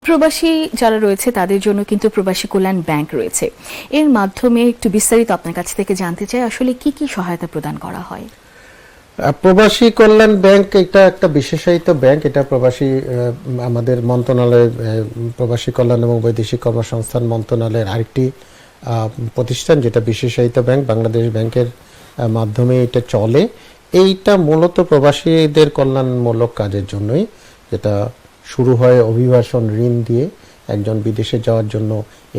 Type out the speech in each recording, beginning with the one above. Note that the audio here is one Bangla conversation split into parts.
প্রবাসী যারা রয়েছে তাদের জন্য কিন্তু প্রবাসী কল্যাণ ব্যাংক রয়েছে। এর মাধ্যমে একটু বিস্তারিত আপনার কাছ থেকে জানতে চাই আসলে কি কি সহায়তা প্রদান করা হয়। প্রবাসী কল্যাণ ব্যাংক এটা একটা বিশেষায়িত ব্যাংক। এটা প্রবাসী আমাদের মন্ত্রণালয়ের প্রবাসী কল্যাণ এবং বৈদেশিক কর্মসংস্থান মন্ত্রণালয়ের আরেকটি প্রতিষ্ঠান, যেটা বিশেষায়িত ব্যাংক। বাংলাদেশ ব্যাংকের মাধ্যমে এটা চলে। এইটা মূলত প্রবাসীদের কল্যাণমূলক কাজের জন্যই, যেটা শুরু হয় অভিবাসন ঋণ দিয়ে। একজন বিদেশে যাওয়ার জন্য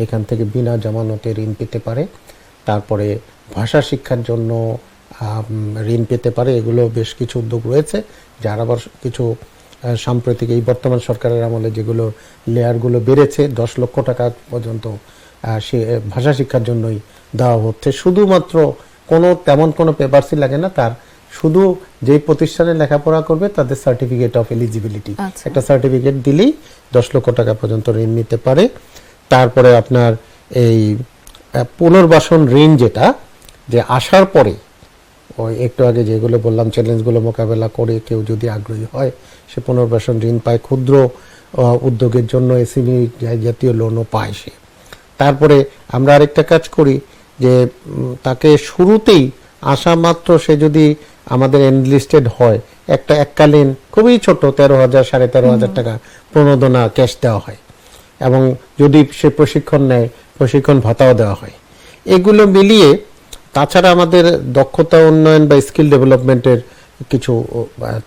এখান থেকে বিনা জামানতে ঋণ পেতে পারে। তারপরে ভাষা শিক্ষার জন্য ঋণ পেতে পারে। এগুলো বেশ কিছু উদ্যোগ রয়েছে, যার আবার কিছু সাম্প্রতিক এই বর্তমান সরকারের আমলে যেগুলো লেয়ারগুলো বেড়েছে, 10 লক্ষ টাকা পর্যন্ত সে ভাষা শিক্ষার জন্যই দেওয়া হচ্ছে। শুধুমাত্র তেমন কোনো পেপারসই লাগে না, তার শুধু যেই প্রতিষ্ঠানে লেখাপড়া করবে তাদের সার্টিফিকেট অফ এলিজিবিলিটি, একটা সার্টিফিকেট দিলেই 10 লক্ষ টাকা পর্যন্ত ঋণ নিতে পারে। তারপরে আপনার এই পুনর্বাসন ঋণ, যেটা যে আসার পরে ওই একটু আগে যেগুলো বললাম চ্যালেঞ্জগুলো মোকাবেলা করে কেউ যদি আগ্রহী হয়, সে পুনর্বাসন ঋণ পায়। ক্ষুদ্র উদ্যোগের জন্য এসএমই জাতীয় লোনও পায় সে। তারপরে আমরা আরেকটা কাজ করি যে তাকে শুরুতেই আসা মাত্র সে যদি আমাদের এনলিস্টেড হয়, একটা এককালীন খুবই ছোট 13,000 13,500 টাকা প্রণোদনা ক্যাশ দেওয়া হয়, এবং যদি সে প্রশিক্ষণ নেয় প্রশিক্ষণ ভাতাও দেওয়া হয়। এগুলো মিলিয়ে তাছাড়া আমাদের দক্ষতা উন্নয়ন বা স্কিল ডেভেলপমেন্টের কিছু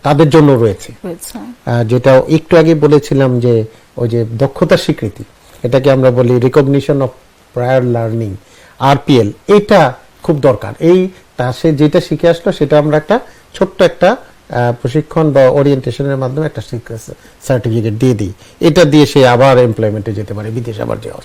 তাদের জন্য রয়েছে, যেটা একটু আগে বলেছিলাম যে ওই যে দক্ষতা স্বীকৃতি, এটাকে আমরা বলি recognition of prior learning, RPL. এটা খুব দরকার। সে যেটা শিখে আসলো সেটা আমরা একটা ছোট্ট একটা প্রশিক্ষণ বা ওরিয়েন্টেশনের মাধ্যমে একটা সার্টিফিকেট দিয়ে দিই। এটা দিয়ে সে আবার এমপ্লয়মেন্টে যেতে পারে, বিদেশ আবার যাওয়ার।